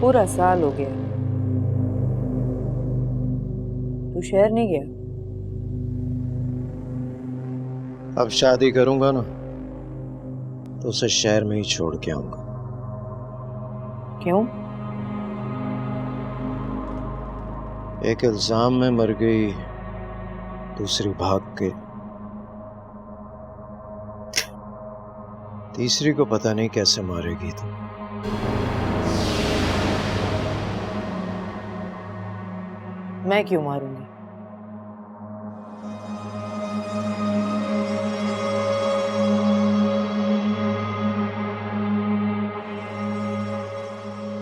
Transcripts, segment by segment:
पूरा साल हो गया तू शहर नहीं गया। अब शादी करूंगा ना तो उसे शहर में ही छोड़ के आऊंगा। क्यों? एक इल्जाम में मर गई, दूसरी भाग के, तीसरी को पता नहीं कैसे मारेगी तू। मैं क्यों मारूंगी?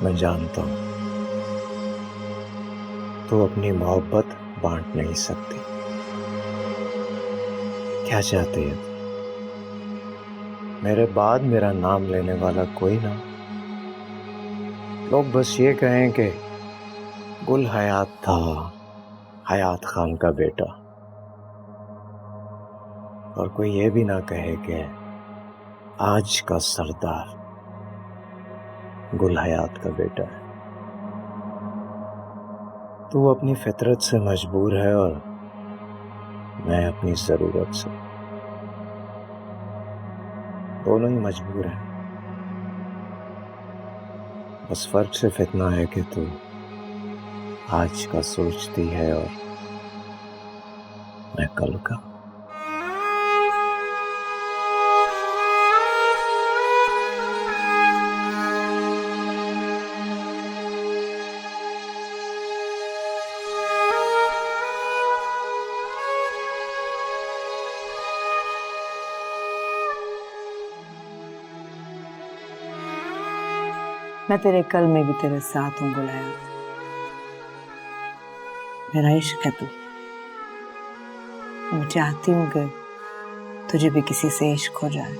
मैं जानता हूं तू अपनी मोहब्बत बांट नहीं सकती। क्या चाहती है तू? मेरे बाद मेरा नाम लेने वाला कोई ना, लोग बस ये कहें कि गुल हयात था हयात खान का बेटा, और कोई ये भी ना कहे कि आज का सरदार गुल हयात का बेटा है। तू अपनी फितरत से मजबूर है और मैं अपनी जरूरत से। दोनों ही मजबूर हैं। बस फर्क सिर्फ इतना है कि तू आज का सोचती है और मैं कल का। मैं तेरे कल में भी तेरे साथ हूँ बुलाया। मेरा इश्क है तू। मैं चाहती हूँ कि तुझे भी किसी से इश्क हो जाए।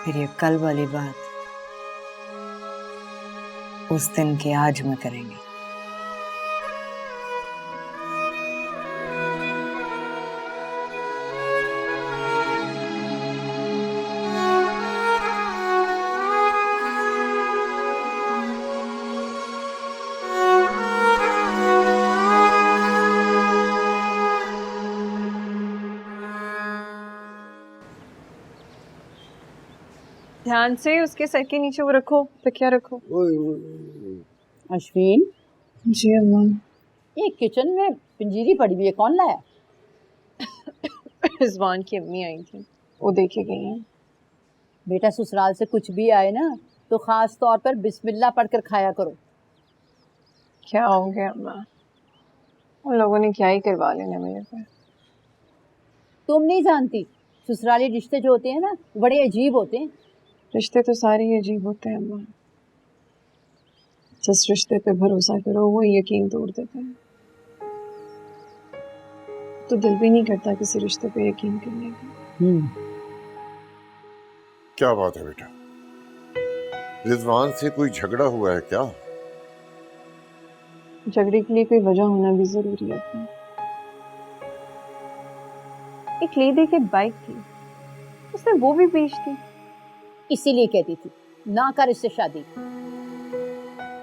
फिर ये कल वाली बात उस दिन के आज में करेंगे। ध्यान से उसके सर के नीचे वो रखो, तकिया रखो। अश्विन जी अम्मा। ये किचन में पिंजीरी पड़ी हुई है, कौन लाया? रिजवान की अम्मी आई थी, वो देखे गई हैं। बेटा ससुराल से कुछ भी आए ना तो खास तौर पर बिस्मिल्लाह पढ़कर खाया करो। क्या हो गया अम्मा? उन लोगों ने क्या ही करवा लेना मेरे पे। तुम नहीं जानती, ससुराली रिश्ते जो होते हैं ना बड़े अजीब होते हैं। रिश्ते तो सारे ही अजीब होते हैं अम्मा। जिस रिश्ते पे भरोसा करो वो यकीन तोड़ देते हैं। तो दिल भी नहीं करता किसी रिश्ते पे यकीन करने का। क्या बात है बेटा, रिजवान से कोई झगड़ा हुआ है क्या? झगड़े के लिए कोई वजह होना भी जरूरी है अपनी। एक लेडी की बाइक थी, उसने वो भी बेच दी। इसीलिए कहती थी ना कर इससे शादी,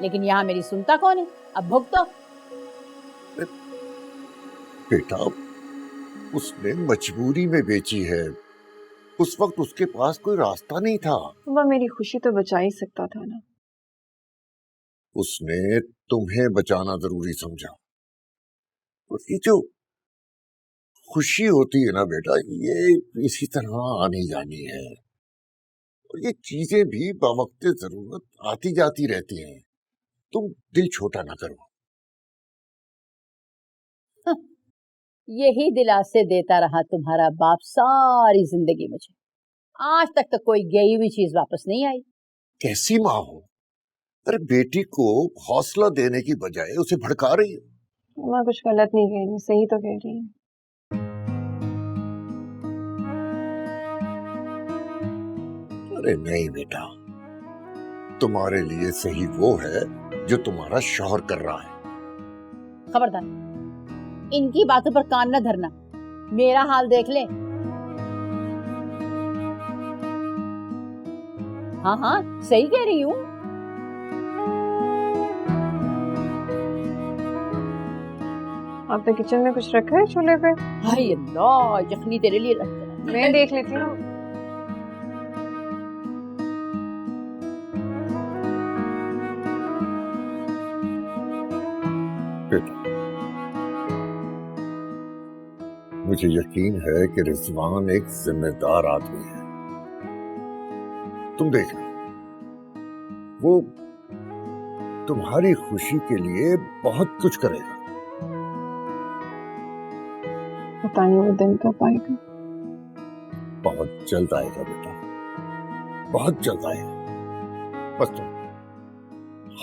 लेकिन यहाँ मेरी सुनता कौन है? अब भुगतो। बेटा उसने मजबूरी में बेची है, उस वक्त उसके पास कोई रास्ता नहीं था। अम्मा मेरी खुशी तो बचा ही सकता था ना। उसने तुम्हें बचाना जरूरी समझा। ये जो खुशी होती है ना बेटा, ये इसी तरह आनी जानी है, और ये चीजें भी बवक्त जरूरत आती जाती रहती हैं। तुम दिल छोटा ना करो। यही दिलासे देता रहा तुम्हारा बाप सारी जिंदगी मुझे। आज तक तो कोई गई हुई चीज वापस नहीं आई। कैसी माँ हो? अरे बेटी को हौसला देने की बजाय उसे भड़का रही हो। मैं कुछ गलत नहीं कह रही, सही तो कह रही हूँ। अरे नहीं बेटा, तुम्हारे लिए सही वो है जो तुम्हारा शौहर कर रहा है। खबरदार, इनकी बातों पर कान न धरना। मेरा हाल देख ले। हाँ हाँ सही कह रही हूँ। आपने किचन में कुछ रखा है चूल्हे पे? हाय अल्लाह, यखनी तेरे लिए रख देना। मैं देख लेती हूँ। बेटा, मुझे यकीन है कि रिजवान एक जिम्मेदार आदमी है। तुम देखना, वो तुम्हारी खुशी के लिए बहुत कुछ करेगा। पता नहीं वो दिन कब आएगा। बहुत जल्द आएगा बेटा, बहुत जल्द आएगा। बस तुम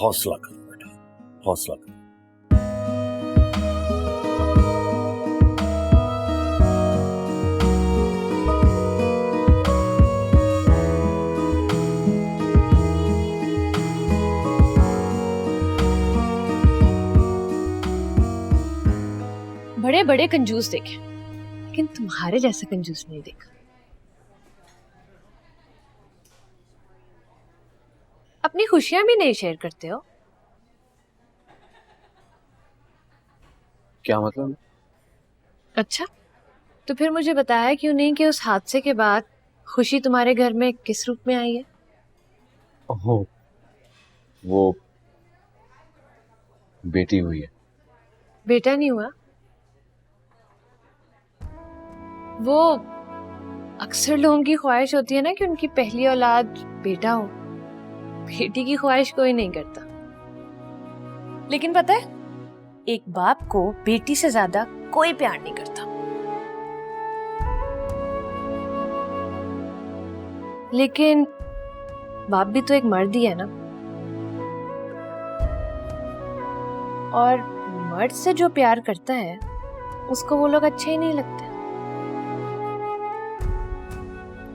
हौसला करो बेटा, हौसला करो। बड़े बड़े कंजूस देखे, लेकिन तुम्हारे जैसा कंजूस नहीं देखा। अपनी खुशियां भी नहीं शेयर करते हो। क्या मतलब? अच्छा, तो फिर मुझे बताया क्यों नहीं कि उस हादसे के बाद खुशी तुम्हारे घर में किस रूप में आई है? ओह, वो बेटी हुई है। बेटा नहीं हुआ? वो अक्सर लोगों की ख्वाहिश होती है ना कि उनकी पहली औलाद बेटा हो। बेटी की ख्वाहिश कोई नहीं करता। लेकिन पता है, एक बाप को बेटी से ज्यादा कोई प्यार नहीं करता। लेकिन बाप भी तो एक मर्द ही है ना, और मर्द से जो प्यार करता है उसको वो लोग अच्छे ही नहीं लगते।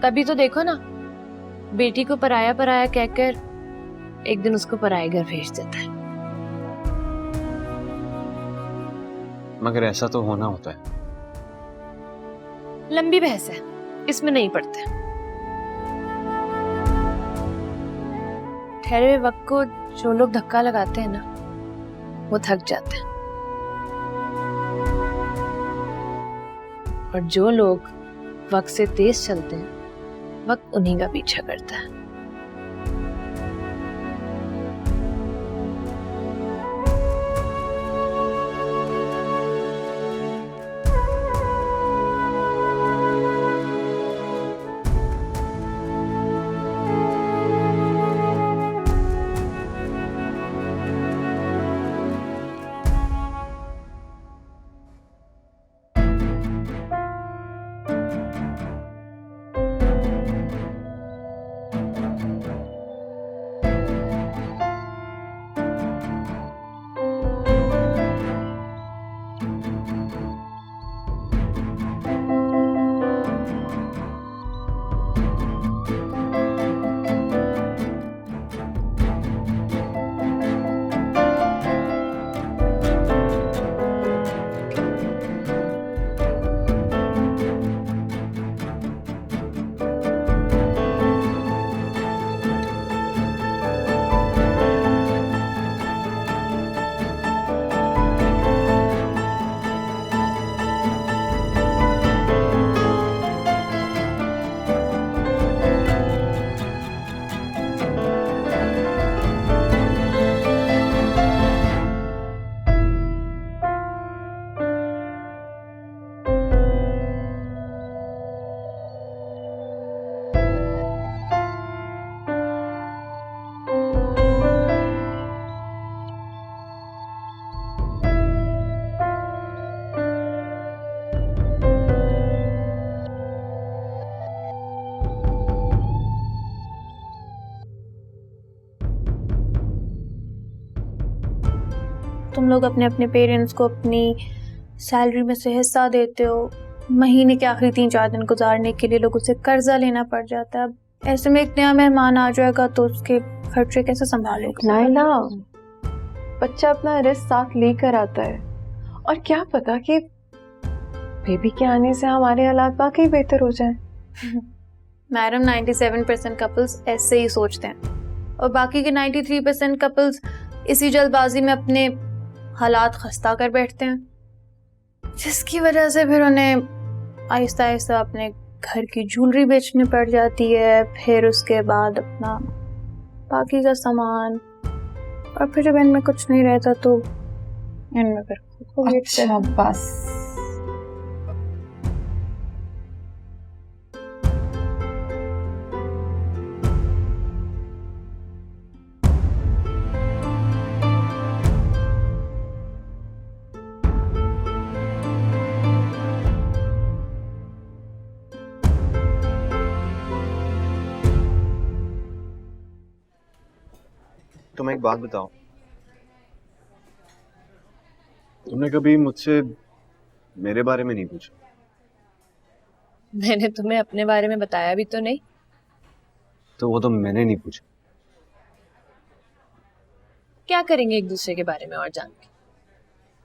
तभी तो देखो ना, बेटी को पराया पराया कहकर एक दिन उसको पराये घर भेज देता है। मगर ऐसा तो होना होता है। लंबी बहस है, इसमें नहीं पड़ते। ठहरे हुए वक्त को जो लोग धक्का लगाते हैं ना, वो थक जाते हैं, और जो लोग वक्त से तेज चलते हैं, वक्त उन्हीं का पीछा करता है। तुम लोग अपने अपने पेरेंट्स को अपनी सैलरी में से हिस्सा देते हो। महीने के आखिरी 3-4 दिन गुजारने के लिए लोगों से कर्जा लेना पड़ जाता है। अब ऐसे में एक नया मेहमान आ जाएगा तो उसके खर्चे कैसे संभालोगे? नाइला, बच्चा अपना रिस्क साथ लेकर आता है, और क्या पता कि बेबी के आने से हमारे हालात वाकई बेहतर हो जाए। मैडम 97% कपल्स ऐसे ही सोचते हैं और बाकी के 93% कपल्स इसी जल्दबाजी में अपने हालात खस्ता कर बैठते हैं, जिसकी वजह से फिर उन्हें आहिस्ता आहिस्ता अपने घर की ज्वेलरी बेचनी पड़ जाती है, फिर उसके बाद अपना बाकी का सामान, और फिर जब इनमें कुछ नहीं रहता तो इनमें फिर खुद को बेचते हैं। अच्छा बस। तुम एक बात बताओ, तुमने कभी मुझसे मेरे बारे में नहीं पूछा? मैंने तुम्हें अपने बारे में बताया भी तो नहीं। तो वो तो मैंने नहीं पूछा। क्या करेंगे एक दूसरे के बारे में और जान के?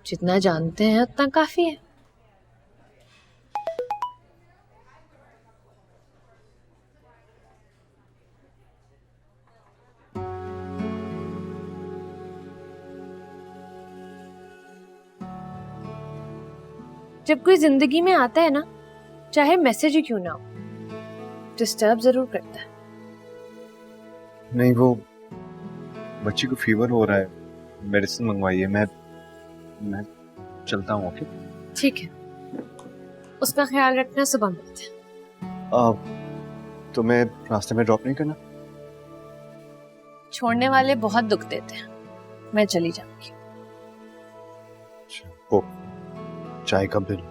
जितना जानते हैं उतना काफी है। जब कोई जिंदगी में आता है ना, चाहे मैसेज ही क्यों ना हो, डिस्टर्ब जरूर करता है। नहीं, वो बच्ची को फीवर हो रहा है, मेडिसिन मंगवाइए। मैं चलता हूँ। ओके ठीक है, उसका ख्याल रखना। सुबह मिलते हैं। तुम्हें रास्ते में ड्रॉप नहीं करना? छोड़ने वाले बहुत दुख देते हैं। मैं चली जाऊंगी। ओ, चाय कब दे लूं?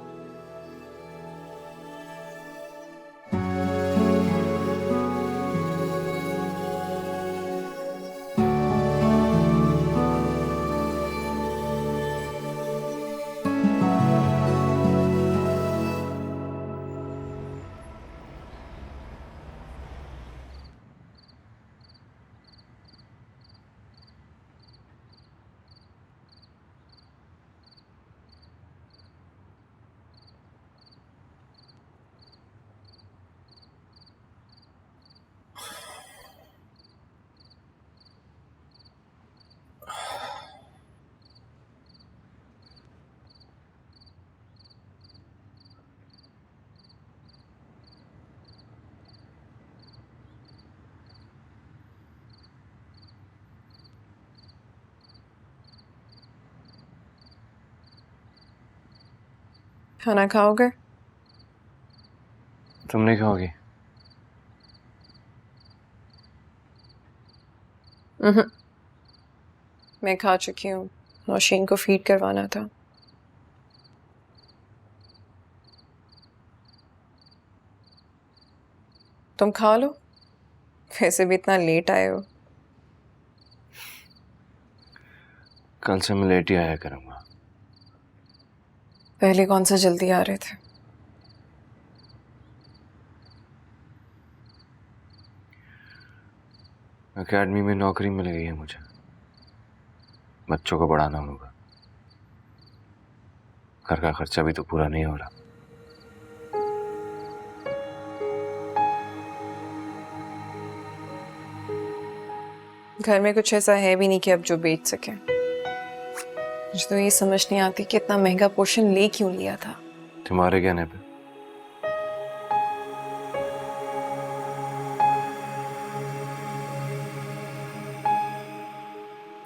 खाना खाओगे? तुम नहीं खाओगी? मैं खा चुकी हूँ। नौशीन को फीड करवाना था। तुम खा लो, वैसे भी इतना लेट आए हो। कल से मैं लेट ही आया करूंगा। पहले कौन सा जल्दी आ रहे थे? एकेडमी में नौकरी मिल गई है मुझे। बच्चों को पढ़ाना होगा। घर का खर्चा भी तो पूरा नहीं हो रहा। घर में कुछ ऐसा है भी नहीं कि अब जो बेच सके। मुझे तो ये समझ नहीं आती कि इतना महंगा पोर्शन ले क्यों लिया था। तुम्हारे कहने पे।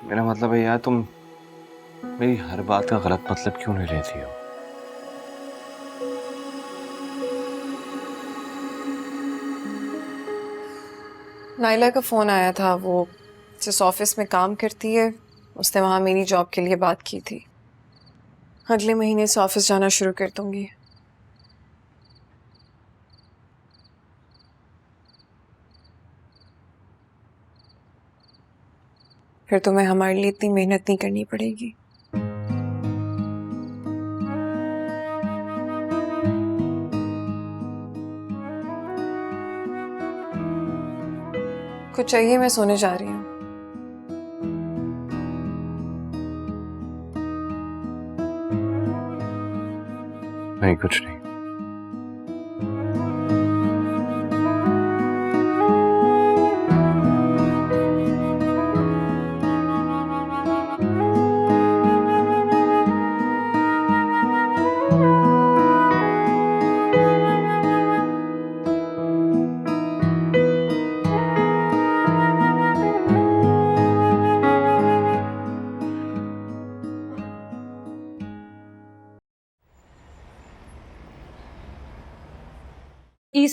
मेरा मतलब है यार, तुम मेरी हर बात का गलत मतलब क्यों नहीं लेती हो? नाइला का फोन आया था। वो जिस ऑफिस में काम करती है, उसने वहां मेरी जॉब के लिए बात की थी। अगले महीने से ऑफिस जाना शुरू कर दूंगी। फिर तुम्हें हमारे लिए इतनी मेहनत नहीं करनी पड़ेगी। कुछ चाहिए? मैं सोने जा रही हूँ। नहीं, कुछ नहीं।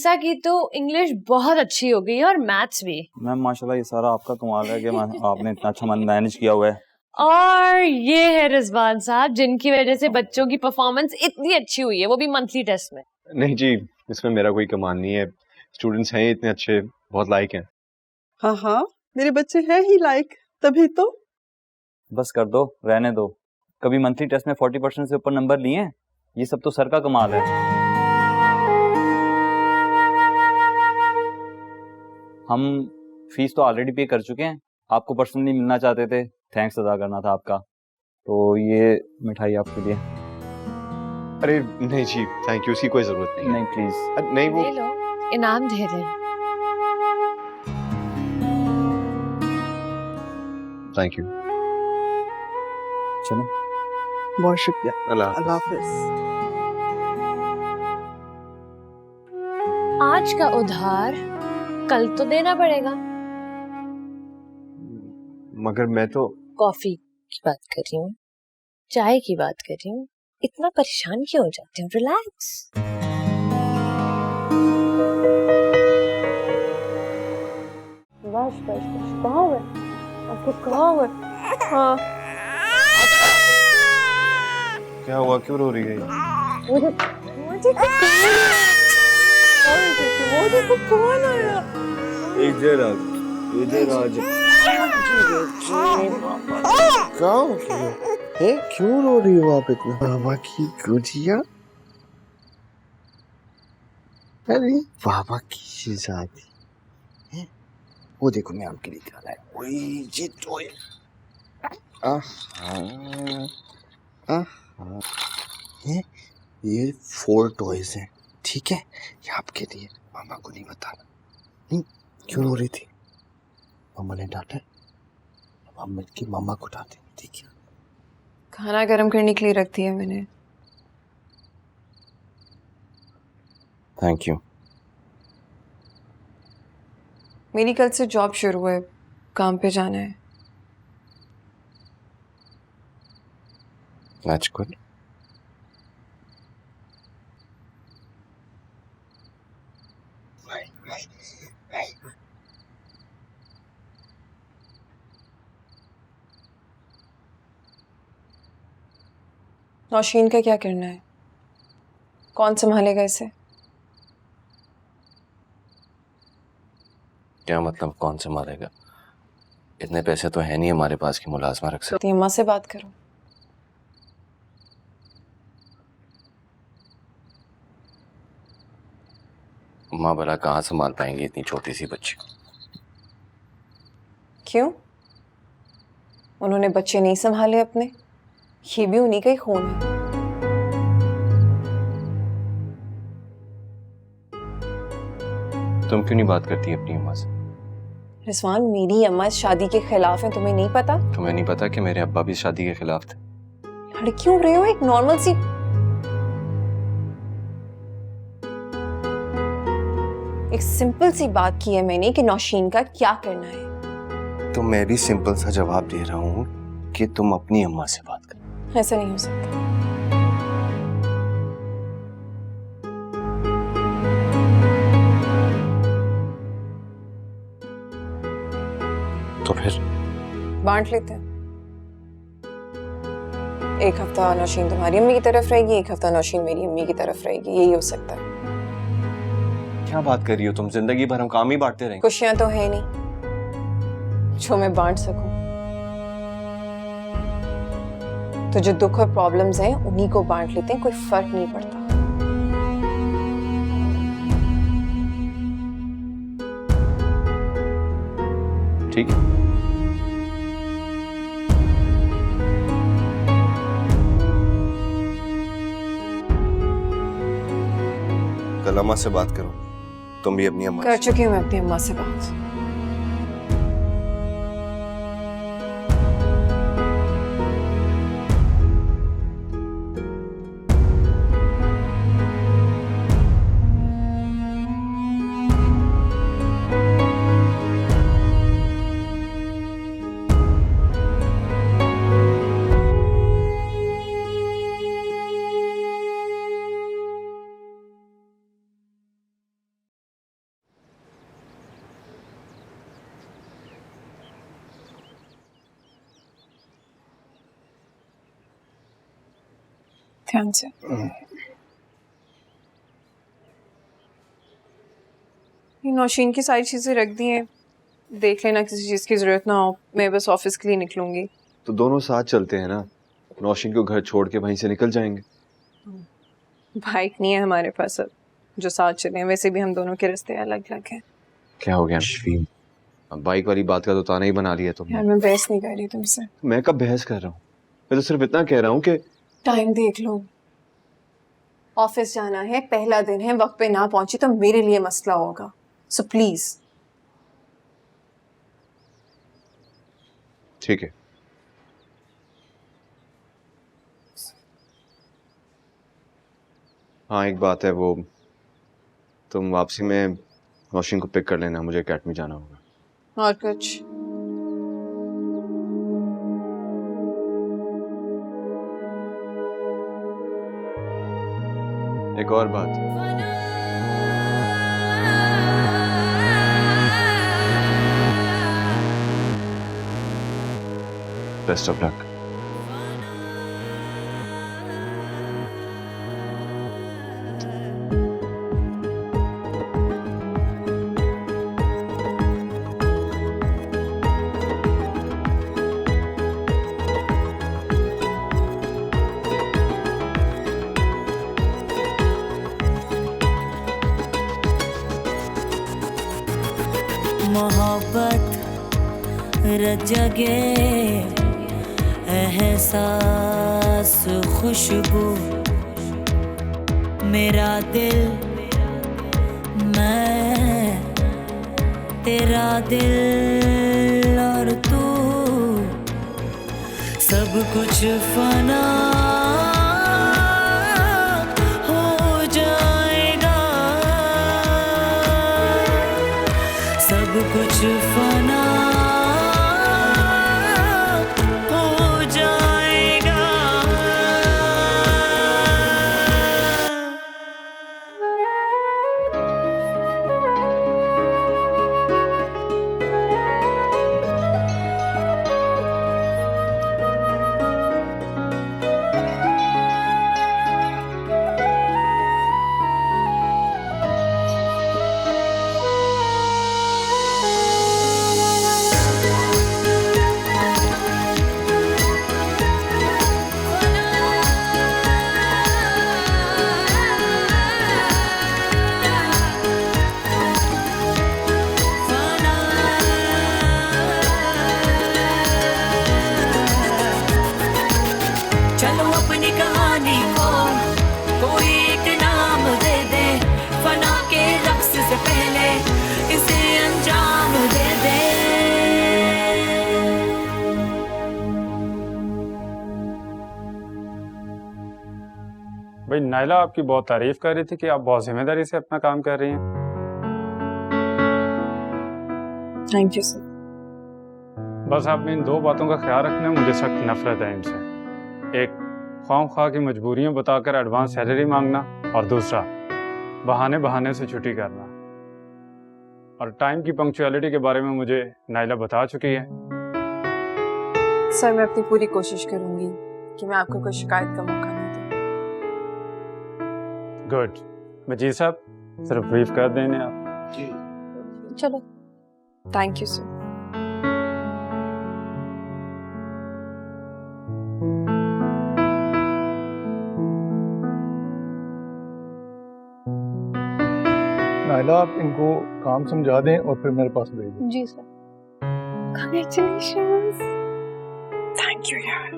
ईसा की तो इंग्लिश बहुत अच्छी हो गई है और मैथ्स भी। मैम माशाल्लाह ये सारा आपका कमाल है कि आपने इतना अच्छा मन मैनेज किया हुआ है। और ये है रिजवान साहब जिनकी वजह से बच्चों की परफॉर्मेंस इतनी अच्छी हुई है, वो भी मंथली टेस्ट में। नहीं जी, इसमें मेरा कोई कमाल नहीं है, स्टूडेंट्स हैं इतने अच्छे, बहुत लायक हैं। हाँ हाँ, मेरे बच्चे हैं ही लायक, तभी तो। बस कर दो, रहने दो। कभी मंथली टेस्ट में 40% से ऊपर नंबर लिए हैं? ये सब तो सर का कमाल है। हम फीस तो ऑलरेडी पे कर चुके हैं, आपको पर्सनली मिलना चाहते थे, थैंक्स अदा करना था आपका, तो ये मिठाई आपके लिए। अरे नहीं जी, थैंक यू, उसकी कोई जरूरत नहीं। नहीं प्लीज। नहीं वो ले लो, इनाम दे रहे हैं। Thank you. चलो, बहुत शुक्रिया। अल्लाह अल्लाह हाफिज। आज का उधार कल तो देना पड़ेगा। मगर मैं तो कॉफी की बात कर रही हूँ, चाय की बात कर रही हूँ, इतना परेशान क्यों हो जाते हो? रिलैक्स। बस बस बस, कहाँ हुए आपको, कहाँ हुए? हाँ, क्या हुआ, क्यों रो रही है? मुझे तो कौन आया? इधर आ, इधर आ जा। क्यों रो रही हो आप इतना? बाबा की गुजिया, अरे बाबा की शहजादी है, वो देखो मैं आपके लिए क्या लाया। ओए ये टॉय, है ये 4 टॉयज हैं, ठीक है, ये आपके लिए, मामा को नहीं बताना। क्यों रो रही थी? मामा ने डांटा, अब हम मिलके मामा को डांटे, ठीक है? खाना गर्म करने के लिए रख दिया मैंने। Thank you. मेरी कल से जॉब शुरू है, काम पे जाना है। That's good. नौशीन का क्या करना है? कौन संभालेगा इसे? क्या मतलब कौन संभालेगा? इतने पैसे तो है नहीं हमारे पास कि मुलाजमा रख सकते। अम्मा से बात करो। अम्मा भला कहाँ संभाल पाएंगी इतनी छोटी सी बच्ची को? क्यों? उन्होंने बच्चे नहीं संभाले अपने? ये भी उन्हीं का ही खून है। तुम क्यों नहीं बात करती अपनी अम्मा से? रिजवान, मेरी अम्मा इस शादी के खिलाफ है, तुम्हें नहीं पता? तुम्हें नहीं पता कि मेरे अब्बा भी शादी के खिलाफ थे? लड़ क्यों रहे हो? एक नॉर्मल सी एक सिंपल सी बात की है मैंने कि नौशीन का क्या करना है। तो मैं भी सिंपल सा जवाब दे रहा हूँ कि तुम अपनी अम्मा से बात करो। ऐसा नहीं हो सकता। तो फिर बांट लेते हैं। एक हफ्ता नौशीन तुम्हारी अम्मी की तरफ रहेगी, एक हफ्ता नौशीन मेरी अम्मी की तरफ रहेगी, यही हो सकता है। क्या बात कर रही हो तुम? जिंदगी भर हम काम ही बांटते रहेंगे? खुशियां तो है नहीं जो मैं बांट सकूं। तो जो दुख और प्रॉब्लम्स हैं उन्हीं को बांट लेते हैं, कोई फर्क नहीं पड़ता। ठीक है। कल अम्मा से बात करो, तुम भी अपनी अम्मा कर चुकी हूँ मैं अपनी अम्मा से बात। ध्यान से। ये नौशीन की सारी चीजें रख दी हैं, देख लेना किसी चीज की जरूरत ना हो, मैं बस ऑफिस के लिए निकलूंगी। तो दोनों साथ चलते हैं ना, नौशीन को घर छोड़ के वहीं से निकल जाएंगे। बाइक नहीं है हमारे पास अब जो साथ चले, वैसे भी हम दोनों के रास्ते अलग अलग हैं। क्या हो गया? अब बाइक वाली बात का तो ताना ही बना लिया तुमने। यार मैं बहस नहीं कर रही तुमसे। मैं कब बहस कर रहा हूँ, मैं तो सिर्फ इतना कह रहा हूँ कि टाइम देख लो, ऑफिस जाना है, पहला दिन है, वक्त पे ना पहुंची तो मेरे लिए मसला होगा, सो प्लीज। ठीक है। हाँ एक बात है, वो तुम वापसी में नौशीन को पिक कर लेना, मुझे अकेडमी जाना होगा। और कुछ? एक और बात, बेस्ट ऑफ लक। मोहब्बत रजगे एहसास खुशबू, मेरा दिल मैं तेरा दिल और तू, सब कुछ फना हो जाएगा, सब कुछ फना हो जाएगा। चलो अपनी कहानी को कोई एक नाम दे दे, फना के रक्स से पहले इसे अंजाम दे दे। भाई नाइला आपकी बहुत तारीफ कर रही थी कि आप बहुत जिम्मेदारी से अपना काम कर रही हैं। Thank you sir. बस आप इन दो बातों का ख्याल रखना, मुझे सख्त नफरत है इनसे। एक, ख्वाह की मजबूरियां बताकर एडवांस सैलरी मांगना, और दूसरा बहाने बहाने से छुट्टी करना। और टाइम की पंक्चुअलिटी के बारे में मुझे नाइला बता चुकी है। सर मैं अपनी पूरी कोशिश करूंगी कि मैं आपको कोई शिकायत का मौका नहीं दूं। गुड। मजीद साहब सिर्फ ब्रीफ कर देने आप। चलो, थैंक यू सर। नाइला आप इनको काम समझा दें और फिर मेरे पास भेज दें। जी सर। कांग्रेचुलेशंस। थैंक यू यार।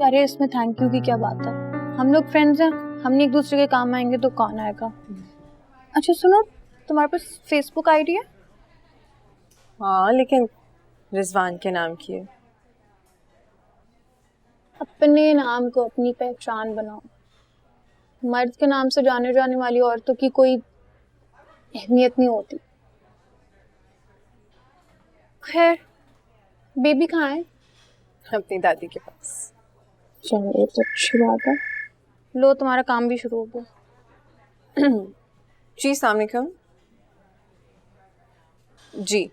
अरे इसमें थैंक यू की क्या बात है, हम लोग फ्रेंड्स हैं, हम एक दूसरे के काम आएंगे तो कौन आएगा। अच्छा सुनो, तुम्हारे पास फेसबुक आईडी है? हाँ लेकिन रिजवान के नाम की है। अपने नाम को अपनी पहचान बनाओ, मर्द के नाम से जाने जाने वाली औरतों की कोई अहमियत नहीं होती। खैर बेबी कहाँ है? अपनी दादी के पास। चलो ये तो अच्छी बात है। लो तुम्हारा काम भी शुरू हो गया। जी अस्सलाम वालेकुम। जी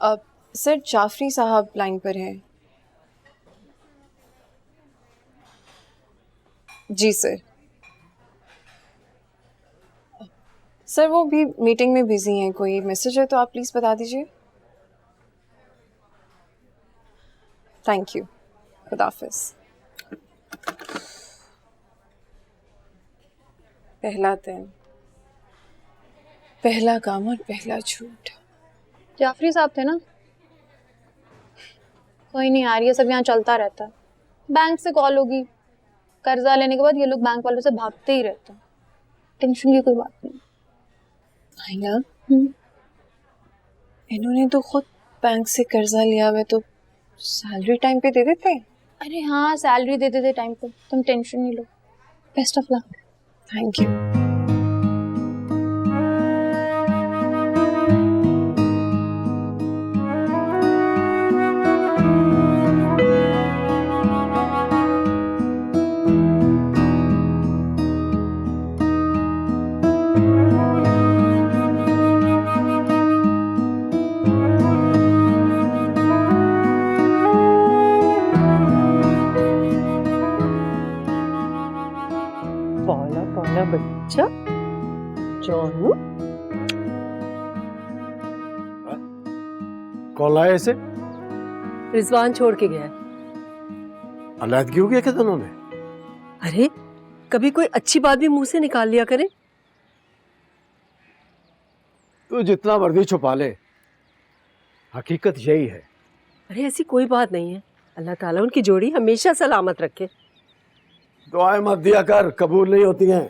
अब सर जाफरी साहब लाइन पर हैं, जी सर। सर वो भी मीटिंग में बिजी हैं, कोई मैसेज है तो आप प्लीज बता दीजिए। थैंक यू, खुदा हाफिज। पहला दिन, पहला काम और पहला झूठ। जाफरी साहब थे ना? कोई नहीं यार, ये सब यहाँ चलता रहता है। बैंक से कॉल होगी, कर्जा लेने के बाद ये लोग बैंक वालों से भागते ही रहते हैं। टेंशन की कोई बात नहीं। आईना, इन्होंने तो खुद बैंक से कर्जा लिया हुआ, तो सैलरी टाइम पे दे देते। अरे हाँ, सैलरी दे देते टाइम पे, तुम टेंशन नहीं लो। Best of luck. Thank you. पाला पाला बच्चा जानू। कॉल आया इसे? रिजवान छोड़ के गया। अलहदगी हो गया क्या दोनों में? अरे कभी कोई अच्छी बात भी मुंह से निकाल लिया करे। तू जितना मर्जी छुपा ले, हकीकत यही है। अरे ऐसी कोई बात नहीं है। अल्लाह ताला उनकी जोड़ी हमेशा सलामत रखे। दुआएं मत दिया कर, कबूल नहीं होती हैं।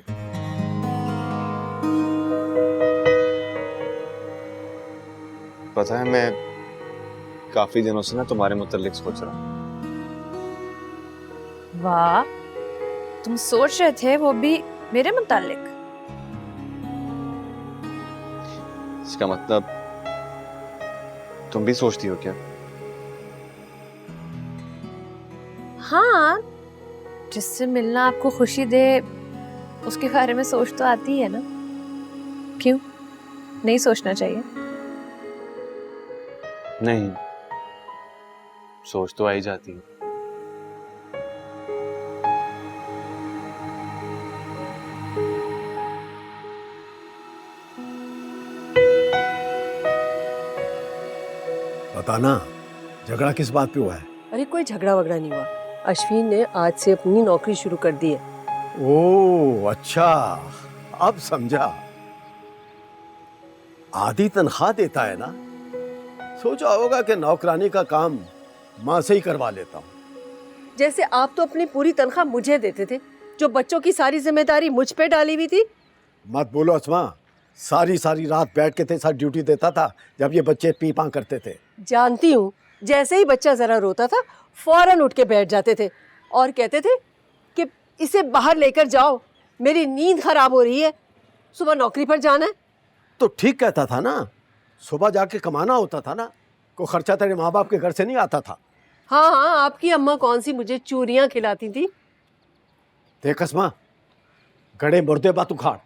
पता है, मैं काफी दिनों से ना तुम्हारे मुतालिक सोच रहा हूँ। वाह, तुम सोच रहे थे वो भी मेरे मुतालिक? इसका मतलब तुम भी सोचती हो क्या? हाँ, जिससे मिलना आपको खुशी दे उसके बारे में सोच तो आती है ना। क्यों नहीं सोचना चाहिए? नहीं, सोच तो आ ही जाती है। बताना, झगड़ा किस बात पे हुआ है? अरे कोई झगड़ा वगड़ा नहीं हुआ। अश्विन ने आज से अपनी नौकरी शुरू कर दी है। ओह अच्छा, अब समझा। आधी तनख्वाह देता है ना, सोचा होगा कि नौकरानी का काम माँ से ही करवा लेता हूँ। जैसे आप तो अपनी पूरी तनख्वाह मुझे देते थे, जो बच्चों की सारी जिम्मेदारी मुझ पे डाली हुई थी। मत बोलो अस्मा, सारी सारी रात बैठ के थे साथ ड्यूटी देता था जब ये बच्चे पी पां करते थे। जानती हूँ, जैसे ही बच्चा जरा रोता था फौरन उठ के बैठ जाते थे और कहते थे कि इसे बाहर लेकर जाओ, मेरी नींद खराब हो रही है, सुबह नौकरी पर जाना है। तो ठीक कहता था ना, सुबह जाके कमाना होता था ना, कोई खर्चा तेरे माँ बाप के घर से नहीं आता था। हाँ हाँ, आपकी अम्मा कौन सी मुझे चूरियां खिलाती थी। देख अस्मा, गड़े मुर्दे बात उखाड़।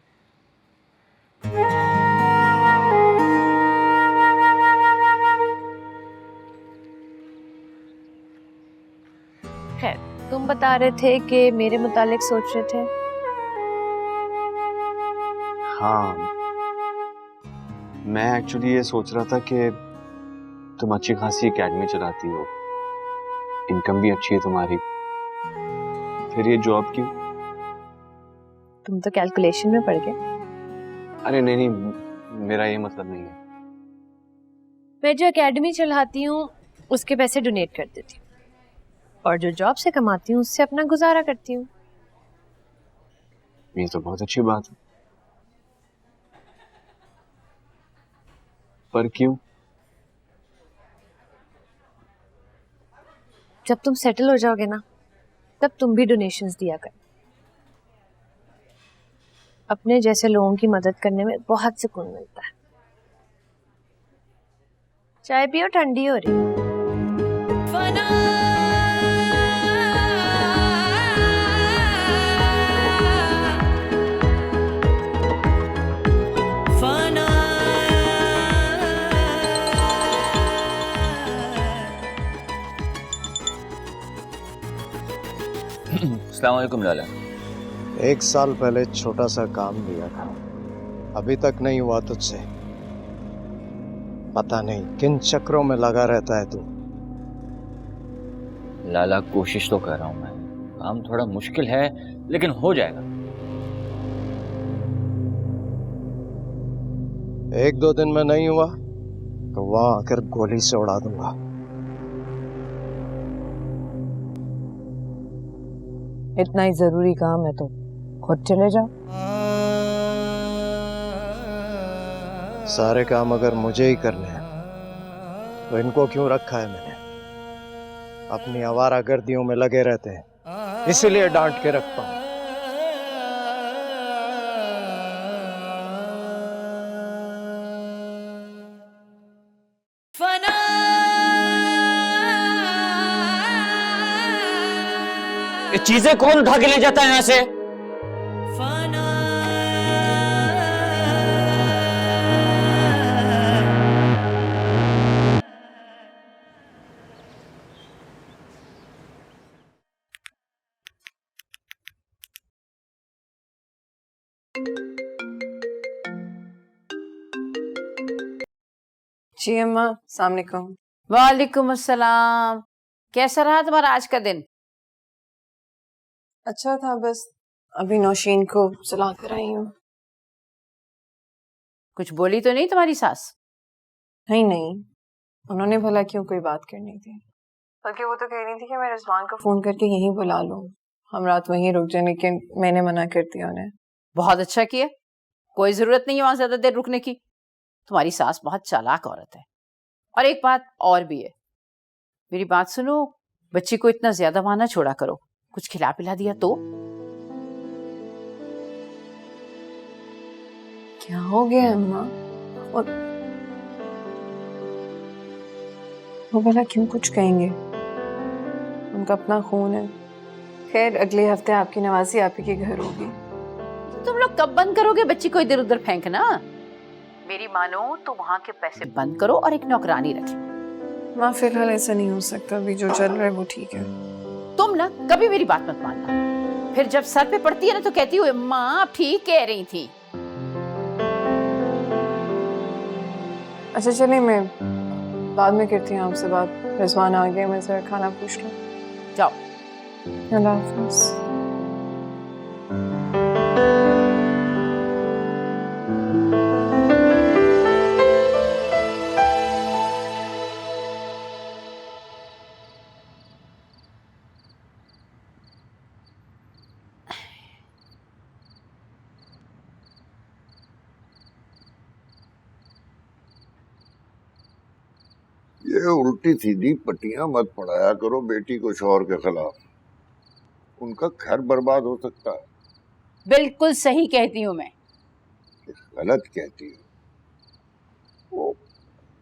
खैर, तुम बता रहे थे कि मेरे मुतालिक सोच रहे थे। हाँ, मैं एक्चुअली ये सोच रहा था कि तुम अच्छी खासी एकेडमी चलाती हो, इनकम भी अच्छी है तुम्हारी, फिर ये जॉब क्यों? तुम तो कैलकुलेशन में पड़ गए। अरे नहीं नहीं, मेरा ये मतलब नहीं है। मैं जो एकेडमी चलाती हूँ उसके पैसे डोनेट कर देती हूँ, और जो जॉब से कमाती हूँ उससे अपना गुजारा करती हूँ। ये तो बहुत अच्छी बात है, पर क्यों? जब तुम सेटल हो जाओगे ना, तब तुम भी डोनेशंस दिया कर। अपने जैसे लोगों की मदद करने में बहुत सुकून मिलता है। चाय पियो, ठंडी हो रही है। अस्सलाम वालेकुम लाला। 1 साल पहले छोटा सा काम दिया था, अभी तक नहीं हुआ तुझसे। पता नहीं किन चक्रों में लगा रहता है तू। लाला कोशिश तो कर रहा हूँ मैं, काम थोड़ा मुश्किल है लेकिन हो जाएगा। 1-2 दिन में नहीं हुआ तो वहां आकर गोली से उड़ा दूंगा। इतना ही जरूरी काम है तो खुद चले जाओ। सारे काम अगर मुझे ही करने हैं तो इनको क्यों रखा है मैंने? अपनी आवारागर्दियों में लगे रहते हैं, इसीलिए डांट के रखता हूं। ये चीजें कौन उठा के ले जाता है यहाँ से? जी अम्मा, अस्सलाम वालेकुम। वालेकुम अस्सलाम। कैसा रहा तुम्हारा आज का दिन? अच्छा था, बस अभी नौशीन को सुला कर आई हूँ। कुछ बोली तो नहीं तुम्हारी सास? नहीं नहीं, उन्होंने भला क्यों कोई बात करनी थी, बल्कि वो तो कह रही थी कि मैं रिजवान को फोन करके यहीं बुला लूँ, हम रात वहीं रुक जाए, लेकिन मैंने मना कर दिया उन्हें। बहुत अच्छा किया, कोई जरूरत नहीं है वहां ज्यादा देर रुकने की। तुम्हारी सास बहुत चालाक औरत है। और एक बात और भी है, मेरी बात सुनो, बच्ची को इतना ज्यादा वहां ना छोड़ा करो, कुछ खिला पिला दिया तो। क्या हो गया अम्मा? और वो भला क्यों कुछ कहेंगे, उनका अपना खून है। खैर अगले हफ्ते आपकी नवाजी आप ही के घर होगी। तो तुम लोग कब बंद करोगे बच्ची को इधर उधर फेंकना? मेरी मानो तो वहां के पैसे बंद करो और एक नौकरानी रखे। माँ फिलहाल ऐसा नहीं हो सकता, अभी जो चल रहा है वो ठीक है। तुम ना कभी मेरी बात मत मानना, फिर जब सर पे पड़ती है ना तो कहती हो माँ आप ठीक कह रही थी। अच्छा चलिए, मैं बाद में करती हूँ आपसे बात। रिजवान आ गया, मैं जरा खाना पूछ लूँ। जाओ। अल्लाह हाफ़िज़। ये उल्टी सीधी पट्टियां मत पढ़ाया करो बेटी को शौहर के खिलाफ, उनका घर बर्बाद हो सकता है। बिल्कुल सही कहती हूँ मैं। गलत कहती हूँ, वो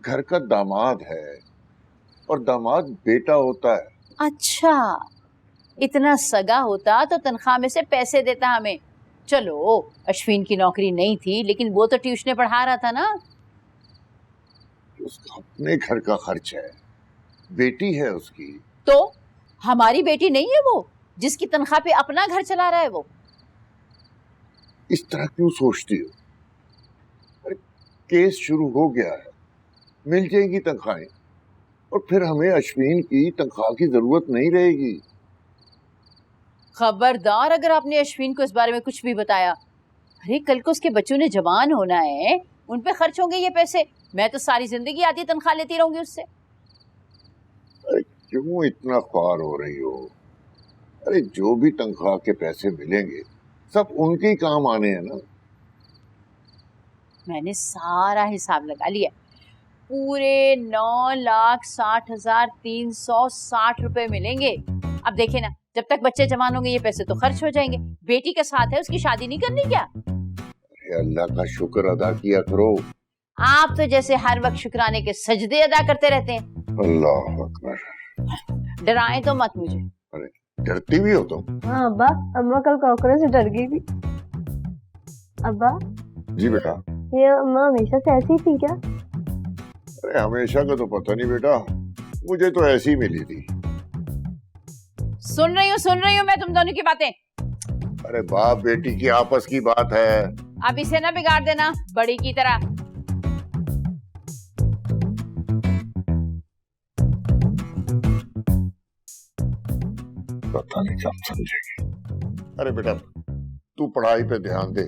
घर का दामाद है और दामाद बेटा होता है। अच्छा, इतना सगा होता तो तनख्वाह में से पैसे देता हमें। चलो अश्विन की नौकरी नहीं थी, लेकिन वो तो ट्यूशन पढ़ा रहा था ना। उसका अपने घर का खर्च है, बेटी है उसकी। तो हमारी बेटी नहीं है वो, जिसकी तनख्वाह पे अपना घर चला रहा है वो? इस तरह क्यों सोचती हो? अरे केस शुरू हो गया है, मिल जाएगी तनख्वाहें और फिर हमें अश्विन की तनख्वाह की जरूरत नहीं रहेगी। खबरदार अगर आपने अश्विन को इस बारे में कुछ भी बताया। अरे कल को उसके बच्चों ने जवान होना है, उन पे खर्च होंगे ये पैसे। मैं तो सारी जिंदगी आधी तनख्वाह लेती रहूंगी उससे। अरे क्यों इतना ख्वार हो रही हो? अरे जो भी तनख्वाह के पैसे मिलेंगे सब उनके काम आने हैं ना। मैंने सारा हिसाब लगा लिया, पूरे 9,60,360 रुपए मिलेंगे। अब देखे ना, जब तक बच्चे जवान होंगे ये पैसे तो खर्च हो जाएंगे। बेटी के साथ है, उसकी शादी नहीं करनी क्या? अरे अल्लाह का शुक्र अदा किया करो। आप तो जैसे हर वक्त शुक्राने के सजदे अदा करते रहते हैं। अल्लाह अकबर। डराएं तो मत मुझे। अरे डरती भी हो तुम? हाँ अब्बा, अम्मा कल कॉकरोच से डर गई थी। अब्बा जी बेटा। ये अम्मा हमेशा से ऐसी थी क्या? अरे हमेशा का तो पता नहीं बेटा, मुझे तो ऐसी मिली थी। सुन रही हूँ मैं तुम दोनों की बातें। अरे बाप बेटी की आपस की बात है। अब इसे ना बिगाड़ देना बड़ी की तरह। पता नहीं कब समझेगी। अरे बेटा तू पढ़ाई पे ध्यान दे,